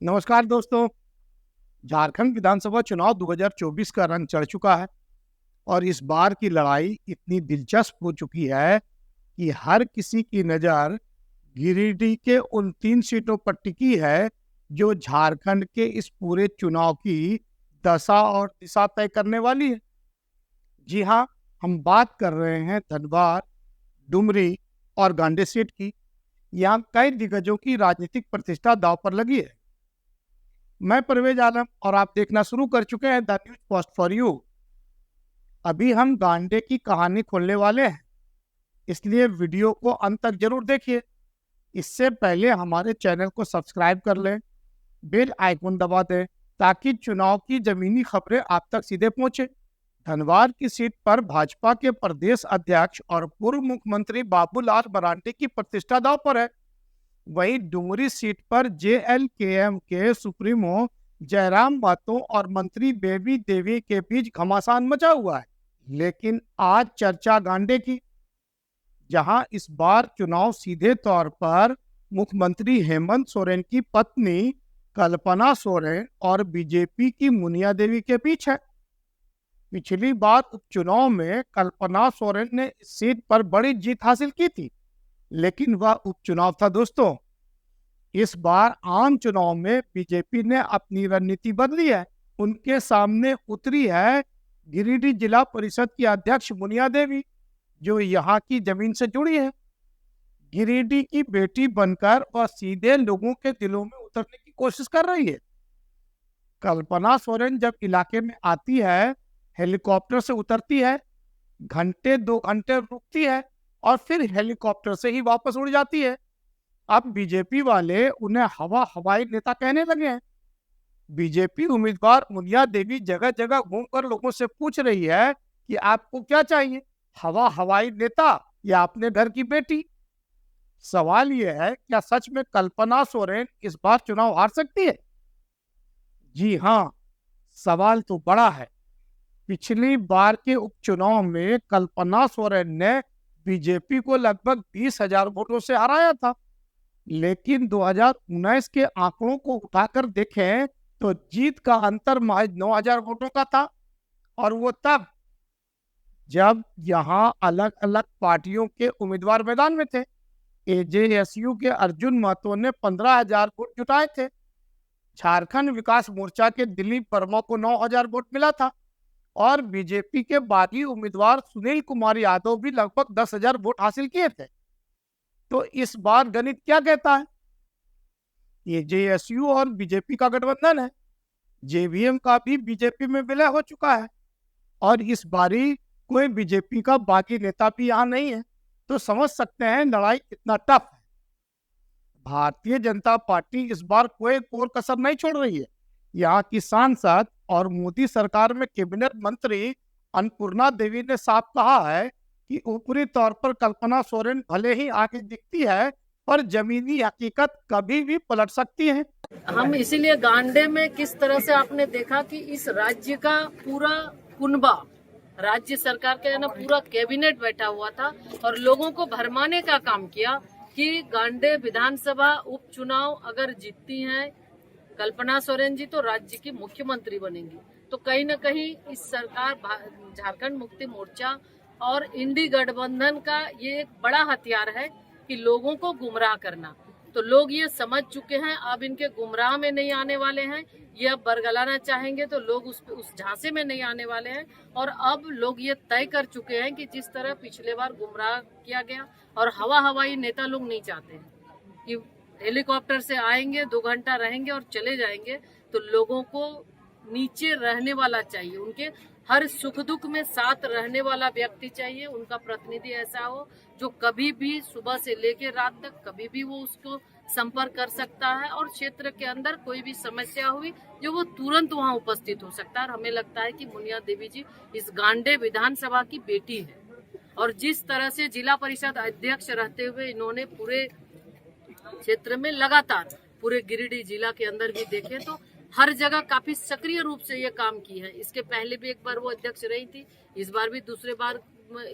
नमस्कार दोस्तों। झारखंड विधानसभा चुनाव 2024 का रंग चढ़ चुका है और इस बार की लड़ाई इतनी दिलचस्प हो चुकी है कि हर किसी की नज़र गिरिडीह के उन 3 सीटों पर टिकी है जो झारखंड के इस पूरे चुनाव की दशा और दिशा तय करने वाली है। जी हाँ, हम बात कर रहे हैं धनबाद, डुमरी और गांडे सीट की। यहाँ कई दिग्गजों की राजनीतिक प्रतिष्ठा दांव पर लगी है। मैं परवेज आलम और आप देखना शुरू कर चुके हैं the news post for you. अभी हम गांडे की कहानी खोलने वाले हैं, इसलिए वीडियो को अंत तक जरूर देखिए। इससे पहले हमारे चैनल को सब्सक्राइब कर लें, बेल आइकन दबा दें ताकि चुनाव की जमीनी खबरें आप तक सीधे पहुंचे। धनबाद की सीट पर भाजपा के प्रदेश अध्यक्ष और पूर्व मुख्यमंत्री बाबूलाल मरांडी की प्रतिष्ठा दांव पर है। वहीं डुमरी सीट पर जेएलकेएम के सुप्रीमो जयराम महतो और मंत्री बेबी देवी के बीच घमासान मचा हुआ है। लेकिन आज चर्चा गांडे की, जहां इस बार चुनाव सीधे तौर पर मुख्यमंत्री हेमंत सोरेन की पत्नी कल्पना सोरेन और बीजेपी की मुनिया देवी के बीच है। पिछली बार उपचुनाव में कल्पना सोरेन ने इस सीट पर बड़ी जीत हासिल की थी, लेकिन वह उपचुनाव था दोस्तों। इस बार आम चुनाव में बीजेपी ने अपनी रणनीति बदली है। उनके सामने उतरी है गिरिडीह जिला परिषद की अध्यक्ष मुनिया देवी, जो यहाँ की जमीन से जुड़ी है। गिरिडीह की बेटी बनकर वह सीधे लोगों के दिलों में उतरने की कोशिश कर रही है। कल्पना सोरेन जब इलाके में आती है, हेलीकॉप्टर से उतरती है, घंटे 2 घंटे रुकती है और फिर हेलीकॉप्टर से ही वापस उड़ जाती है। अब बीजेपी वाले उन्हें हवाई नेता कहने लगे हैं। बीजेपी उम्मीदवार मुनिया देवी जगह जगह घूमकर लोगों से पूछ रही है कि आपको क्या चाहिए, हवाई नेता या अपने घर की बेटी। सवाल यह है, क्या सच में कल्पना सोरेन इस बार चुनाव हार सकती है? जी हाँ, सवाल तो बड़ा है। पिछली बार के उपचुनाव में कल्पना सोरेन ने बीजेपी को लगभग 20,000 वोटों से हराया था, लेकिन 2019 के आंकड़ों को उठाकर देखें तो जीत का अंतर महज 9,000 वोटों का था, और वो तब जब यहां अलग अलग पार्टियों के उम्मीदवार मैदान में थे। एजेएसयू के अर्जुन महतो ने 15,000 वोट जुटाए थे। झारखंड विकास मोर्चा के दिलीप वर्मा को 9,000 वोट मिला था और बीजेपी के बागी उम्मीदवार सुनील कुमार यादव भी लगभग 10,000 वोट हासिल किए थे। तो इस बार गणित क्या कहता है? ये जेएसयू और बीजेपी का गठबंधन है। जेवीएम का भी बीजेपी में विलय हो चुका है और इस बारी कोई बीजेपी का बागी नेता भी यहाँ नहीं है। तो समझ सकते हैं लड़ाई कितना टफ है। भारतीय जनता पार्टी इस बार कोई कोर कसर नहीं छोड़ रही है। यहाँ की सांसद और मोदी सरकार में कैबिनेट मंत्री अन्नपूर्णा देवी ने साफ कहा है कि ऊपरी तौर पर कल्पना सोरेन भले ही आगे दिखती है, पर जमीनी हकीकत कभी भी पलट सकती है। हम इसीलिए गांडे में किस तरह से आपने देखा कि इस राज्य का पूरा कुनबा, राज्य सरकार का ना पूरा कैबिनेट बैठा हुआ था और लोगों को भरमाने का काम किया कि गांडे विधानसभा उपचुनाव अगर जीतती हैं कल्पना सोरेन जी तो राज्य की मुख्यमंत्री बनेंगी। तो कहीं न कहीं इस सरकार झारखंड मुक्ति मोर्चा और इंडी गठबंधन का ये एक बड़ा हथियार है कि लोगों को गुमराह करना। तो लोग ये समझ चुके हैं, अब इनके गुमराह में नहीं आने वाले हैं। ये अब बरगलाना चाहेंगे तो लोग उस झांसे में नहीं आने वाले हैं। और अब लोग ये तय कर चुके हैं कि जिस तरह पिछले बार गुमराह किया गया, और हवाई नेता लोग नहीं चाहते हैं कि हेलीकॉप्टर से आएंगे 2 घंटा रहेंगे और चले जाएंगे। तो लोगों को नीचे रहने वाला चाहिए, उनके हर सुख दुख में साथ रहने वाला व्यक्ति चाहिए। उनका प्रतिनिधि ऐसा हो जो कभी भी सुबह से लेकर रात तक कभी भी वो उसको संपर्क कर सकता है और क्षेत्र के अंदर कोई भी समस्या हुई जो वो तुरंत वहाँ उपस्थित हो सकता है। और हमें लगता है कि मुनिया देवी जी इस गांडे विधानसभा की बेटी है और जिस तरह से जिला परिषद अध्यक्ष रहते हुए इन्होंने पूरे क्षेत्र में लगातार पूरे गिरिडीह जिला के अंदर भी देखें तो हर जगह काफी सक्रिय रूप से ये काम की है। इसके पहले भी एक बार वो अध्यक्ष रही थी, इस बार भी दूसरे बार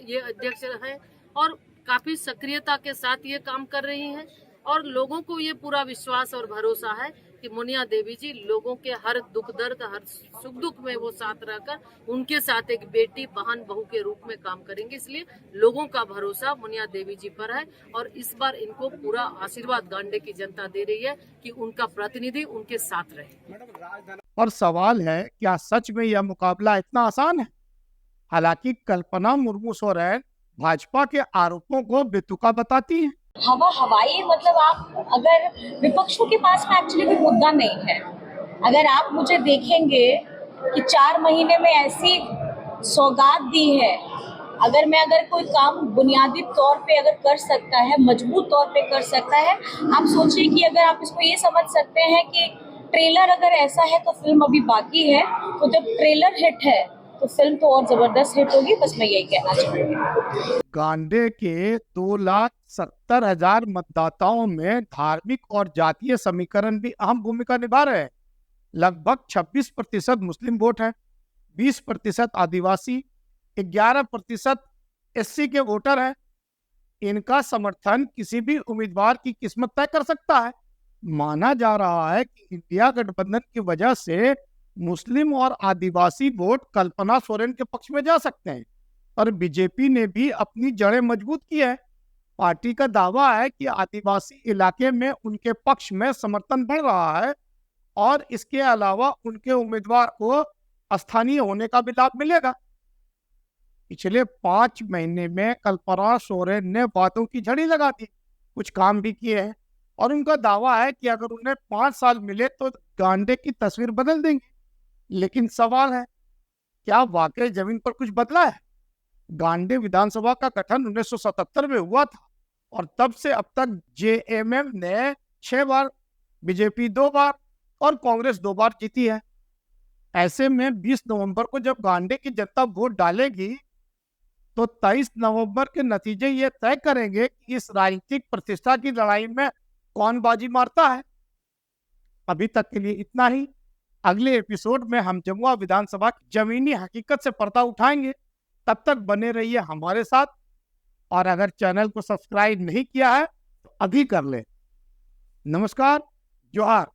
ये अध्यक्ष है और काफी सक्रियता के साथ ये काम कर रही हैं। और लोगों को ये पूरा विश्वास और भरोसा है कि मुनिया देवी जी लोगों के हर दुख दर्द, हर सुख दुख में वो साथ रहकर उनके साथ एक बेटी, बहन, बहू के रूप में काम करेंगे। इसलिए लोगों का भरोसा मुनिया देवी जी पर है और इस बार इनको पूरा आशीर्वाद गांडे की जनता दे रही है कि उनका प्रतिनिधि उनके साथ रहे। और सवाल है, क्या सच में यह मुकाबला इतना आसान है? हालांकि कल्पना मुर्मू सोरेन भाजपा के आरोपों को बेतुका बताती हैं। हवा हवाई मतलब आप अगर विपक्षों के पास में एक्चुअली कोई मुद्दा नहीं है। अगर आप मुझे देखेंगे कि 4 महीने में ऐसी सौगात दी है, अगर कोई काम बुनियादी तौर पे अगर कर सकता है, मजबूत तौर पे कर सकता है, आप सोचिए कि अगर आप इसको ये समझ सकते हैं कि ट्रेलर अगर ऐसा है तो फिल्म अभी बाकी है, तो जब ट्रेलर हिट है तो फिल्म तो और जबरदस्त हिट होगी। बस मैं यही कहना चाहूंगी। गांडे के 2,70,000 मतदाताओं में धार्मिक और जातीय समीकरण भी अहम भूमिका निभा रहे हैं। लगभग 26% मुस्लिम वोट है, 20% आदिवासी, 11% एससी के वोटर हैं। इनका समर्थन किसी भी उम्मीदवार की किस्मत तय कर सकता है। माना जा रहा है कि इंडिया गठबंधन की वजह से मुस्लिम और आदिवासी वोट कल्पना सोरेन के पक्ष में जा सकते हैं। पर बीजेपी ने भी अपनी जड़ें मजबूत की है। पार्टी का दावा है कि आदिवासी इलाके में उनके पक्ष में समर्थन बढ़ रहा है और इसके अलावा उनके उम्मीदवार को स्थानीय होने का भी लाभ मिलेगा। पिछले 5 महीने में कल्पना सोरेन ने वादों की झड़ी लगा दी, कुछ काम भी किए हैं और उनका दावा है कि अगर उन्हें 5 साल मिले तो गांडे की तस्वीर बदल देंगे। लेकिन सवाल है, क्या वाकई जमीन पर कुछ बदला है? गांडे विधानसभा का गठन 1977 में हुआ था और तब से अब तक जेएमएम ने 6 बार, बीजेपी 2 बार और कांग्रेस 2 बार जीती है। ऐसे में 20 नवंबर को जब गांडे की जनता वोट डालेगी तो 23 नवंबर के नतीजे ये तय करेंगे कि इस राजनीतिक प्रतिष्ठा की लड़ाई में कौन बाजी मारता है। अभी तक के लिए इतना ही। अगले एपिसोड में हम जमुआ विधानसभा की जमीनी हकीकत से पर्दा उठाएंगे। तब तक बने रहिए हमारे साथ और अगर चैनल को सब्सक्राइब नहीं किया है तो अभी कर ले। नमस्कार, जोहार।